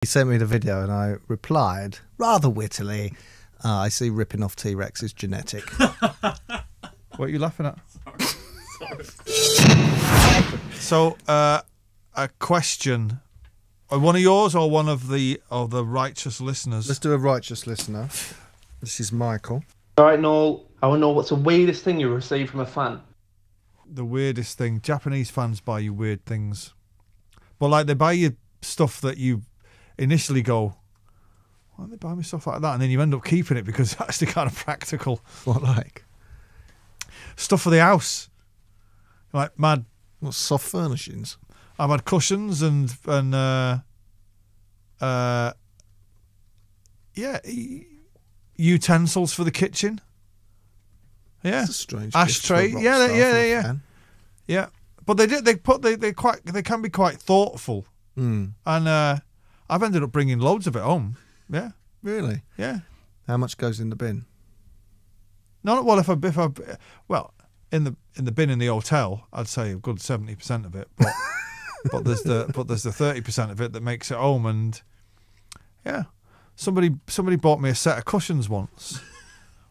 He sent me the video and I replied rather wittily, I see ripping off T-Rex is genetic. What are you laughing at? So, a question. One of yours or one of the righteous listeners? Let's do a righteous listener. This is Michael. All right, Noel, I want to know what's the weirdest thing you received from a fan? The weirdest thing. Japanese fans buy you weird things. But like they buy you stuff that you initially go, why don't they buy me stuff like that? And then you end up keeping it because it's actually kind of practical. What like? Stuff for the house. Like mad. What, soft furnishings? I've had cushions and utensils for the kitchen. Yeah, That's a strange ashtray. gift for a rock Yeah, star yeah. fan. Yeah. But they can be quite thoughtful. Mm. And I've ended up bringing loads of it home. Yeah. Really? Yeah. How much goes in the bin? Not well. If I in the bin in the hotel, I'd say a good 70% of it. But but there's the 30% of it that makes it home. And yeah, somebody bought me a set of cushions once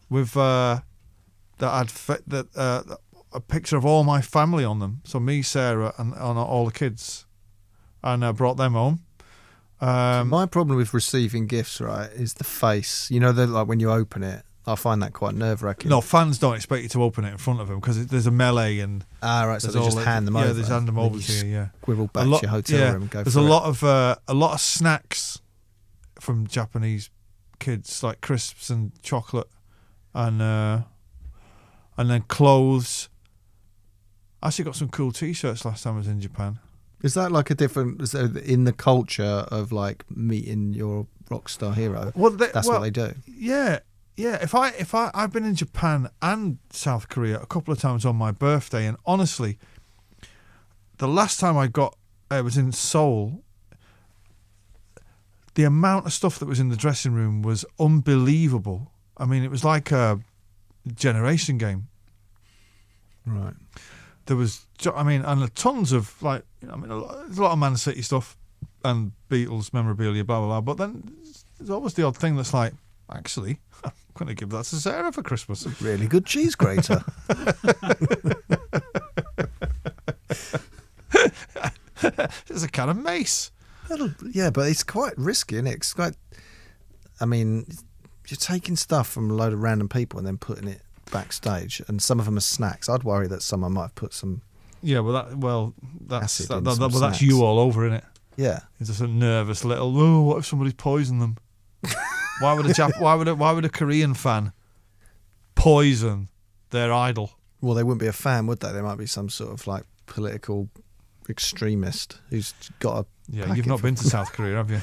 with that had a picture of all my family on them. So me, Sarah, and all the kids, and I brought them home. My problem with receiving gifts, right, is the face. You know, like when you open it, I find that quite nerve-wracking. No, fans don't expect you to open it in front of them because there's a melee and right, so they just hand them over. Yeah, they just hand them over to you. Yeah, squirrel back to your hotel room and go. There's a lot of snacks from Japanese kids, like crisps and chocolate, and then clothes. I actually got some cool T-shirts last time I was in Japan. Is that like a different in the culture of like meeting your rock star hero? Well, that's what they do. Yeah. If I've been in Japan and South Korea a couple of times on my birthday, and honestly, the last time I was in Seoul, the amount of stuff that was in the dressing room was unbelievable. I mean, it was like a generation game. Right. There was, and tons of there's a lot of Man City stuff and Beatles memorabilia, blah blah blah. But then there's always the odd thing that's like, actually, I'm going to give that to Sarah for Christmas. Really good cheese grater. It's a can of mace. Yeah, but it's quite risky, isn't it? It's quite. I mean, you're taking stuff from a load of random people and then putting it backstage, and some of them are snacks. I'd worry that someone might have put some. Yeah, that's snacks. you all over, isn't it? Yeah, it's just a nervous little. Oh, what if somebody's poisoned them? Why would a Korean fan poison their idol? Well, they wouldn't be a fan, would they? They might be some sort of like political extremist who's got a. Yeah, you've not been to South Korea, have you?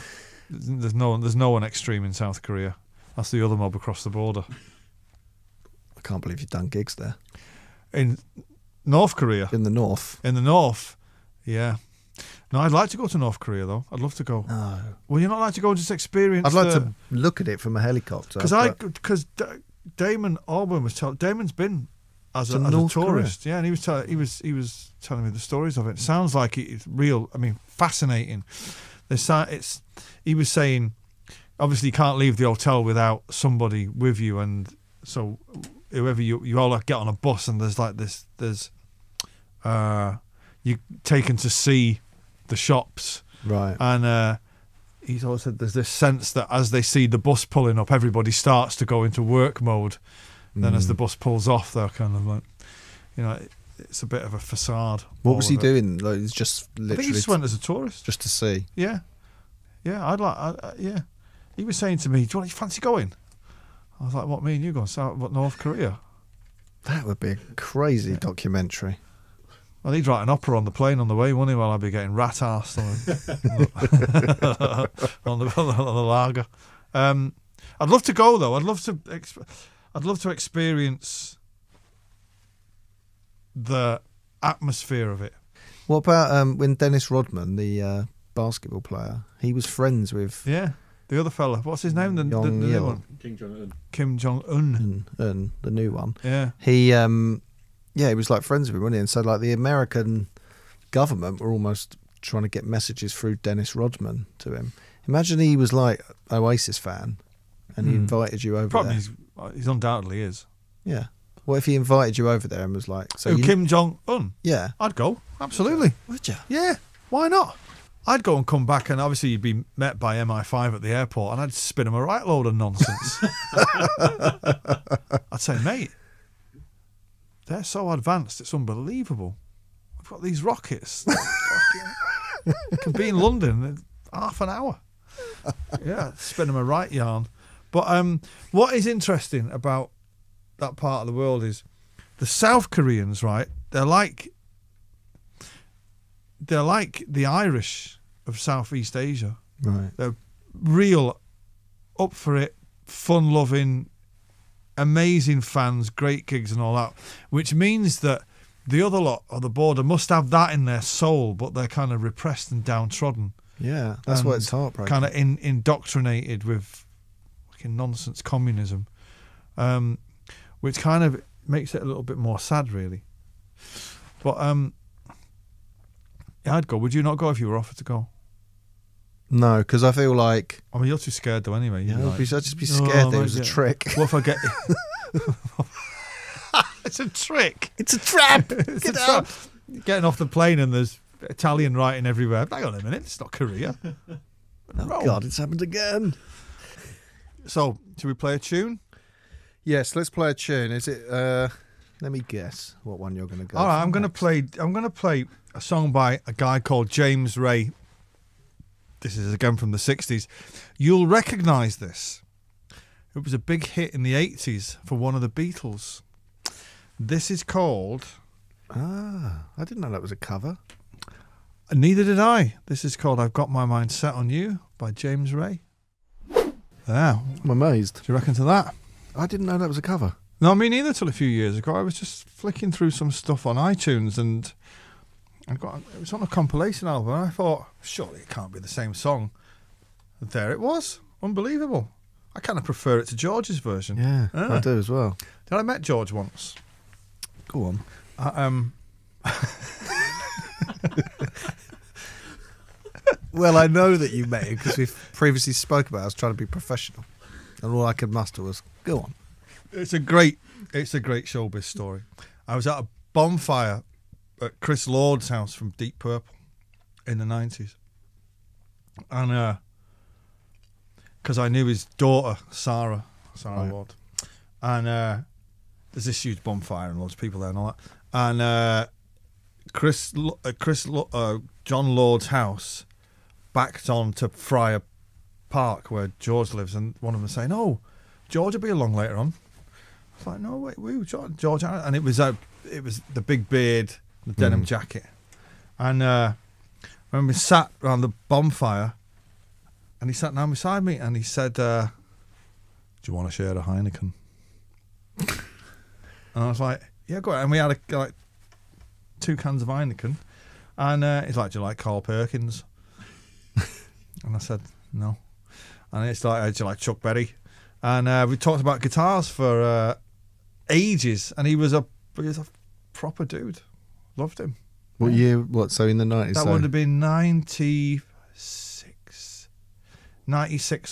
There's no one extreme in South Korea. That's the other mob across the border. I can't believe you've done gigs there. In North Korea? In the north. In the north, yeah. No, I'd like to go to North Korea, though. I'd love to go. No. Well, you're not like to go and just experience I'd like to look at it from a helicopter. Because Damon Albarn was telling... Damon's been as a tourist. Korea. Yeah, and he was telling me the stories of it. Sounds like it's real, fascinating. He was saying, obviously you can't leave the hotel without somebody with you, and so whoever you all get on a bus, and there's you're taken to see the shops, right? And he's always said there's this sense that as they see the bus pulling up, everybody starts to go into work mode. Then as the bus pulls off, they're kind of like, it's a bit of a facade. What was he doing? Like, it's just literally. I think he just went as a tourist, just to see. Yeah. Yeah. He was saying to me, "Do you fancy going?" I was like, "What? Me and you going North Korea?" That would be a crazy documentary. Well, he'd write an opera on the plane on the way, wouldn't he? While I'd be getting rat-arsed on the lager. I'd love to go though. I'd love to experience the atmosphere of it. What about when Dennis Rodman, the basketball player, he was friends with the other fella? What's his name? The new one. Kim Jong-un. The new one. Yeah. He was like friends with him, wasn't he? And so like the American government were almost trying to get messages through Dennis Rodman to him. Imagine he was like Oasis fan, and he invited you over Probably there. he's undoubtedly is. Yeah. What if he invited you over there and was like, "So Kim Jong-un? Yeah. I'd go. Absolutely. Would you? Yeah. Why not? I'd go and come back, and obviously you'd be met by MI5 at the airport, and I'd spin him a right load of nonsense. I'd say, mate, they're so advanced, it's unbelievable. I've got these rockets. Can be in London in half an hour. Yeah, spin him a right yarn. But what is interesting about that part of the world is the South Koreans, right? They're like the Irish of Southeast Asia. Right. They're real up for it, fun-loving, amazing fans, great gigs and all that, which means that the other lot of the border must have that in their soul, but they're kind of repressed and downtrodden. Yeah, that's why it's heartbreaking. Kind of indoctrinated with fucking nonsense communism, which kind of makes it a little bit more sad, really. But yeah, I'd go. Would you not go if you were offered to go? No, because I feel like... I mean, you're too scared though anyway. Yeah, Like, I'd just be scared that it was a yeah. trick. What if I get... It's a trick. It's a trap! It's Get a out! trap. Getting off the plane and there's Italian writing everywhere. Hang on a minute, it's not Korea. Oh, God, it's happened again. So, should we play a tune? Yes, let's play a tune. Is it... let me guess what one you're going to go All right, for I'm going to play a song by a guy called James Ray. This is again from the 60s. You'll recognise this. It was a big hit in the 80s for one of the Beatles. This is called... Ah, I didn't know that was a cover. Neither did I. This is called I've Got My Mind Set on You by James Ray. Yeah. I'm amazed. Do you reckon to that? I didn't know that was a cover. No, me neither till a few years ago. I was just flicking through some stuff on iTunes and it was on a compilation album and I thought, surely it can't be the same song. And there it was. Unbelievable. I kind of prefer it to George's version. Yeah, I do as well. I met George once. Go on. Well, I know that you met him because we've previously spoke about it. I was trying to be professional. And all I could muster was, go on. It's a great showbiz story. I was at a bonfire at Chris Lord's house from Deep Purple in the 90s. And because I knew his daughter, Sarah right. Lord. And there's this huge bonfire and loads of people there and all that. And John Lord's house backed on to Friar Park where George lives, and one of them was saying, "Oh, George will be along later on." I was like, "No, wait, George," and it was the big beard, the denim jacket, and when we sat around the bonfire, and he sat down beside me, and he said, "Do you want to share a Heineken?" And I was like, "Yeah, go ahead." And we had like 2 cans of Heineken, and he's like, "Do you like Carl Perkins?" And I said, "No." And it's like, "Do you like Chuck Berry?" And we talked about guitars for ages, and he was a proper dude. Loved him. What year? What? So in the 90s? That would have been 96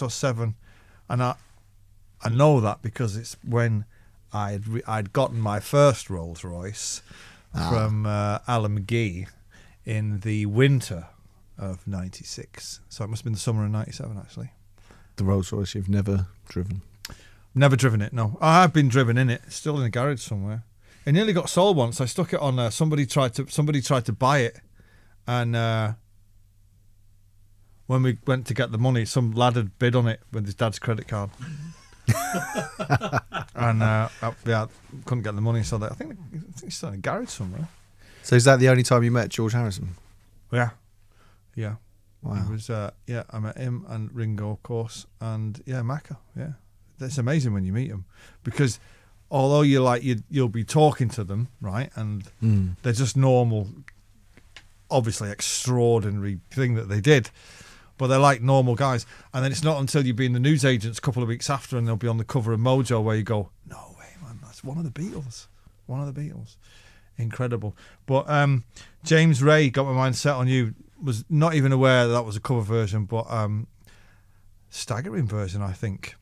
or 7, and I know that because it's when I'd gotten my first Rolls Royce from Alan McGee in the winter of 96. So it must have been the summer of 97, actually. The Rolls Royce you've never driven? Never driven it, no. I've been driven in it. It's still in a garage somewhere. It nearly got sold once. I stuck it on. Somebody tried to buy it, and when we went to get the money, some lad had bid on it with his dad's credit card, and yeah, couldn't get the money. So I think it's still in a garage somewhere. So is that the only time you met George Harrison? Yeah. Wow. It was I met him and Ringo, of course, and Macca. Yeah, it's amazing when you meet them because although you'll be talking to them, right, and they're just normal, obviously extraordinary thing that they did, but they're like normal guys. And then it's not until you've been the newsagents a couple of weeks after and they'll be on the cover of Mojo where you go, no way, man, that's one of the Beatles. Incredible. But James Ray, Got My Mind Set on You, was not even aware that was a cover version, but staggering version, I think.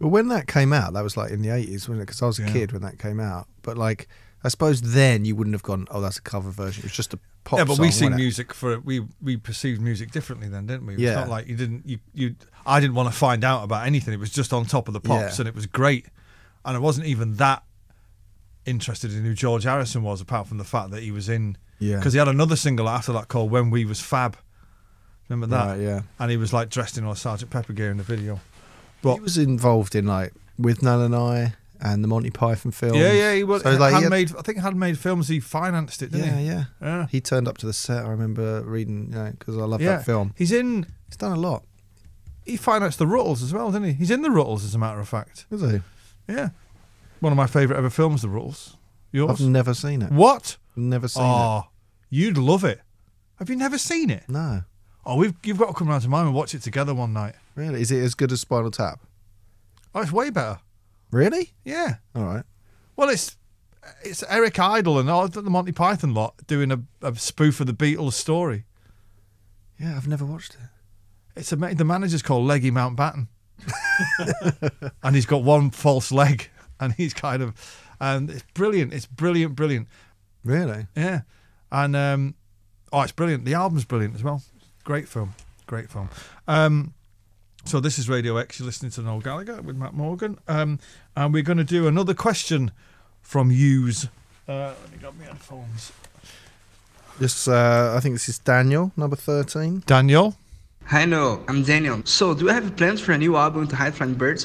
Well, when that came out, that was like in the 80s, wasn't it? Because I was a kid when that came out. But like, I suppose then you wouldn't have gone, oh, that's a cover version. It was just a pop song. Yeah, but we see music we perceived music differently then, didn't we? It's not like I didn't want to find out about anything. It was just on top of the pops, and it was great. And I wasn't even that interested in who George Harrison was, apart from the fact that he was in. Yeah. Because he had another single after that called "When We Was Fab." Remember that? Right, yeah. And he was like dressed in all Sgt. Pepper gear in the video. But he was involved in like With Nell and I and the Monty Python films. Yeah, he was. So like, I think Handmade Films. He financed it, didn't he? Yeah. He turned up to the set. I remember reading, because I love that film. He's done a lot. He financed the Ruttles as well, didn't he? He's in the Ruttles, as a matter of fact. Is he? Yeah. One of my favourite ever films, the Ruttles. Yours? I've never seen it. What? Never seen it. Oh, you'd love it. Have you never seen it? No. Oh, you've got to come round to mine and watch it together one night. Really? Is it as good as Spinal Tap? Oh, it's way better. Really? Yeah. All right. Well, it's Eric Idle and all the Monty Python lot doing a spoof of the Beatles story. Yeah, I've never watched it. The manager's called Leggy Mountbatten. And he's got one false leg. And he's and it's brilliant. It's brilliant. Really? Yeah. And, it's brilliant. The album's brilliant as well. Great film. So this is Radio X. You're listening to Noel Gallagher with Matt Morgan. And we're going to do another question from yous. Let me grab my headphones. I think this is Daniel, number 13. Daniel? Hi, Noel. I'm Daniel. So, do you have plans for a new album to Hide Flying Birds?